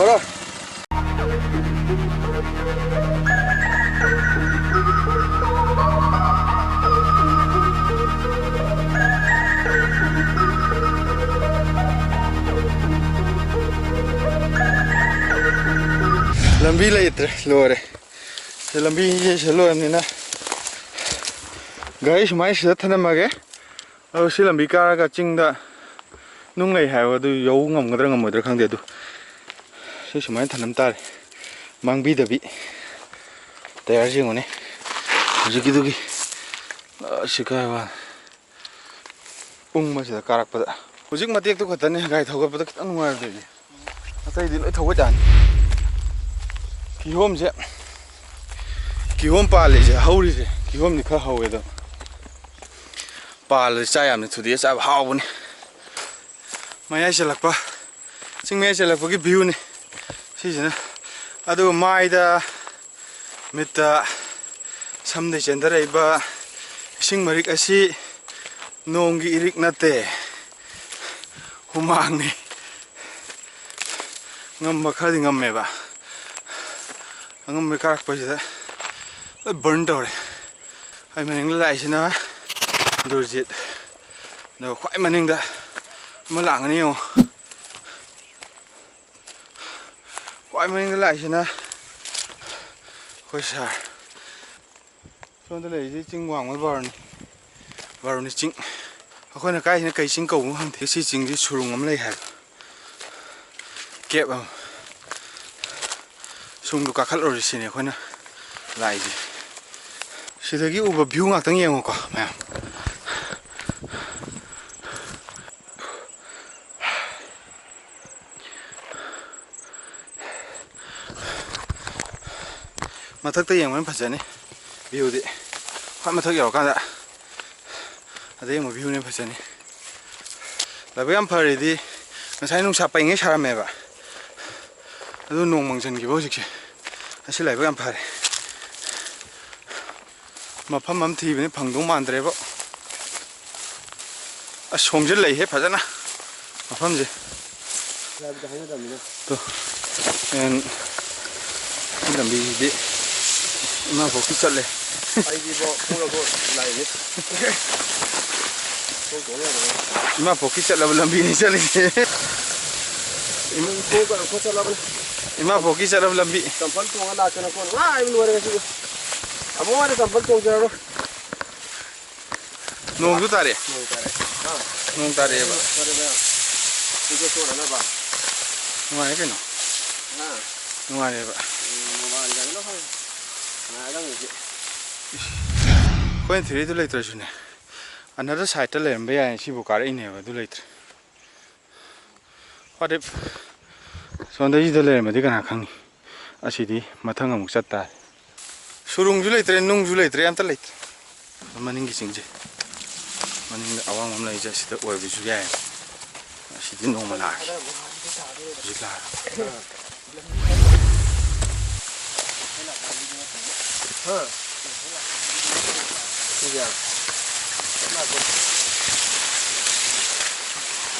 ꯉꯝꯃꯔꯣꯏ ꯂꯝꯕꯤ ꯂꯩꯇ꯭ꯔꯦ ꯂꯣꯏꯔꯦ ꯂꯝꯕꯤꯁꯦ ꯁꯤꯗ ꯂꯣꯏꯔꯕꯅꯤꯅ ꯒꯥꯔꯤ ꯁꯨꯃꯥꯏꯅ ꯁꯤꯗ ꯊꯅꯝꯃꯒꯦ ꯑꯗꯨ ꯁꯤ ꯂꯝꯕꯤ ꯀꯥꯔꯒ ꯆꯤꯡꯗ ꯅꯨꯡ ꯂꯩ ꯍꯥꯏꯕ ꯑꯗꯨ ꯌꯧ ꯉꯝꯒꯗ꯭ꯔꯥ ꯉꯝꯃꯣꯏꯗ꯭ꯔꯥ ꯈꯪꯗꯦ ꯑꯗꯨ ꯁꯤ ꯁꯨꯃꯥꯏꯅ ꯊꯅꯝ ꯇꯥꯔꯦ ꯃꯥꯡꯕꯤꯗꯕꯤ ꯇꯌꯥꯔ ꯌꯦꯡꯉꯨꯅꯦ ꯍꯧꯖꯤꯛꯀꯤꯗꯨꯒꯤ ꯁꯤ ꯀꯥꯏ ꯋꯥ ꯎꯪꯕꯁꯤꯗ ꯀꯥꯔꯛꯄꯗ ꯍꯧꯖꯤꯛ ꯃꯇꯦꯛꯇꯨ ꯈꯛꯇꯅꯦ ꯒꯥꯔꯤ ꯊꯧꯒꯠꯄꯗ ꯈꯤꯇꯪ ꯅꯨꯡꯉꯥꯏꯔꯗꯣꯏꯅꯦ ꯑꯇꯩꯗꯤ ꯂꯣꯏ ꯊꯧꯒꯠ ꯌꯥꯅꯤ ꯀꯤꯍꯣꯝꯁꯦ ꯀꯤꯍꯣꯝ ꯄꯥꯜꯂꯤꯁꯦ ꯍꯧꯔꯤꯁꯦ ꯀꯤꯍꯣꯝꯗꯤ ꯈꯔ ꯍꯧꯋꯦ ꯑꯗꯣ ꯄꯥꯜꯂꯗꯤ ꯆꯥ ꯌꯥꯝꯅ ꯊꯨꯗꯦꯛꯑ ꯆꯥꯕ ꯍꯥꯎꯕꯅꯤ ꯃꯌꯥꯏ ꯆꯜꯂꯛꯄ ꯆꯤꯡ ꯃꯌꯥꯏ ꯆꯜꯂꯛꯄꯒꯤ ꯚ꯭ꯌꯨꯅꯤ ꯁꯤꯁꯤꯅ ꯑꯗꯨꯒ ꯃꯥꯏꯗ ꯃꯤꯠꯇ ꯁꯝꯗꯩ ꯆꯦꯟꯊꯔꯛꯏꯕ ꯏꯁꯤꯡ ꯃꯔꯤꯛ ꯑꯁꯤ ꯅꯣꯡꯒꯤ ꯏꯔꯤꯛ ꯅꯠꯇꯦ ꯍꯨꯃꯥꯡꯅꯤ ꯉꯝꯕ ꯈꯔꯗꯤ ꯉꯝꯃꯦꯕ ꯑꯉꯝꯕ ꯀꯥꯔꯛꯄꯁꯤꯗ ꯂꯣꯏ ꯕꯔꯟ ꯇꯧꯔꯦ ꯑꯩ ꯃꯅꯤꯡꯗ ꯂꯥꯛꯏꯁꯤꯅ ꯗꯨꯔꯖꯤꯠ ꯑꯗꯨꯒ ꯈ꯭ꯋꯥꯏ ꯃꯅꯤꯡꯗ ꯑꯃ ꯂꯥꯛꯒꯅꯤ ꯌꯦꯡꯉꯣ ꯈ꯭ꯋꯥꯏ ꯃꯅꯤꯡꯗ ꯂꯥꯛꯏꯁꯤꯅ ꯑꯩꯈꯣꯏ ꯁꯥꯔ ꯁꯣꯝꯗ ꯂꯩꯔꯤꯁꯤ ꯆꯤꯡ ꯋꯥꯡꯃ ꯕꯥꯔꯨꯅꯤ ꯆꯤꯡ ꯑꯩꯈꯣꯏꯅ ꯀꯥꯏꯁꯤꯅ ꯀꯩ ꯆꯤꯡ ꯀꯧꯕꯅꯣ ꯈꯪꯗꯦ ꯁꯤ ꯆꯤꯡꯁꯤ ꯁꯨꯔꯨꯡ ꯑꯃ ꯂꯩ ꯍꯥꯏꯕ ꯀꯦꯞ ꯑꯃ ꯁꯨꯔꯨꯡꯗꯨ ꯀꯥꯈꯠꯂꯨꯔꯁꯤ ꯁꯤꯅꯤ ꯑꯩꯈꯣꯏꯅ ꯂꯥꯛꯏꯁꯦ ꯁꯤꯗꯒꯤ ꯎꯕ ꯚ꯭ꯌꯨ ꯉꯥꯛꯇꯪ ꯌꯦꯡꯉꯣꯀꯣ ꯃꯌꯥꯝ ꯃꯊꯛꯇ ꯌꯦꯡꯕꯅ ꯐꯖꯅꯤ ꯚ꯭ꯌꯨꯗꯤ ꯈ꯭ꯋꯥꯏ ꯃꯊꯛ ꯌꯧꯔꯀꯥꯟꯗ ꯑꯗ ꯌꯦꯡꯕ ꯚ꯭ꯌꯨꯅꯦ ꯐꯖꯅꯤ ꯂꯥꯏꯕꯛ ꯌꯥꯝ ꯐꯔꯤꯗꯤ ꯉꯁꯥꯏ ꯅꯨꯡꯁꯥ ꯄꯩꯉꯩ ꯁꯥꯔꯝꯃꯦꯕ ꯑꯗꯨ ꯅꯣꯡ ꯃꯪꯁꯤꯟꯈꯤꯕ ꯍꯧꯖꯤꯛꯁꯦ ꯑꯁꯤ ꯂꯥꯏꯕꯛ ꯌꯥꯝ ꯐꯔꯦ ꯃꯐꯝ ꯑꯃ ꯊꯤꯕꯅꯤ ꯐꯪꯗꯧ ꯃꯥꯟꯗ꯭ꯔꯦꯕ ꯑꯁ ꯁꯣꯡꯁꯦ ꯂꯩꯍꯦ ꯐꯖꯅ ꯃꯐꯝꯁꯦ ꯇꯣ ꯂꯝꯕꯤꯁꯤꯗꯤ ꯏꯃꯥꯕꯣꯛꯀꯤ ꯆꯠꯂꯦ ꯏꯃꯥꯕꯣꯛꯀꯤ ꯆꯠꯂꯕ ꯂꯝꯕꯤꯅꯤ ꯆꯠꯂꯤꯁꯦ ꯏꯃꯥꯕꯣꯛꯀꯤ ꯆꯠꯂꯕ ꯂꯝꯕꯤ ꯆꯝꯄꯜ ꯇꯣꯡꯉ ꯂꯥꯛꯇꯅ ꯀꯣ ꯉꯥꯏꯕ ꯂꯣꯏꯔꯦ ꯉꯁꯤꯗꯤ ꯑꯃꯨꯛ ꯍꯟꯅ ꯆꯝꯄꯜ ꯇꯣꯡꯖꯔꯔꯣꯏ ꯅꯣꯡꯁꯨ ꯇꯥꯔꯦ ꯅꯣꯡ ꯇꯥꯔꯦ ꯅꯣꯡ ꯇꯥꯔꯛꯑꯦꯕ ꯁꯤꯗ ꯆꯣꯠꯅꯅꯕ ꯅꯨꯡꯉꯥꯏꯔꯦ ꯀꯩꯅꯣ ꯅꯨꯡꯉꯥꯏꯔꯦꯕ ꯑꯩꯈꯣꯏꯅ ꯊꯤꯔꯤꯗꯨ ꯂꯩꯇ꯭ꯔꯁꯨꯅꯦ ꯑꯅꯗꯔ ꯁꯥꯏꯗꯇ ꯂꯩꯔꯝꯕ ꯌꯥꯏ ꯁꯤꯕꯨ ꯀꯥꯔꯛꯏꯅꯦꯕ ꯑꯗꯨ ꯂꯩꯇ꯭ꯔꯦ ꯋꯥꯠ ꯏꯐ ꯁꯣꯟꯗꯩꯁꯤꯗ ꯂꯩꯔꯝꯃꯗꯤ ꯀꯅꯥ ꯈꯪꯅꯤ ꯑꯁꯤꯗꯤ ꯃꯊꯪ ꯑꯃꯨꯛ ꯆꯠꯇꯥꯔꯦ ꯁꯨꯔꯨꯡꯁꯨ ꯂꯩꯇ꯭ꯔꯦ ꯅꯨꯡꯁꯨ ꯂꯩꯇ꯭ꯔꯦ ꯑꯝꯇ ꯂꯩꯇ꯭ꯔꯦ ꯃꯅꯤꯡꯒꯤ ꯆꯤꯡꯁꯦ ꯃꯅꯤꯡꯗ ꯑꯋꯥꯡꯕ ꯑꯃ ꯂꯩꯔꯤꯁꯦ ꯁꯤꯗ ꯑꯣꯏꯕꯁꯨ ꯌꯥꯏ ꯑꯁꯤꯗꯤ ꯅꯣꯡꯃ ꯂꯥꯛꯑꯒꯦ ꯍꯧꯖꯤꯛ ꯍꯥ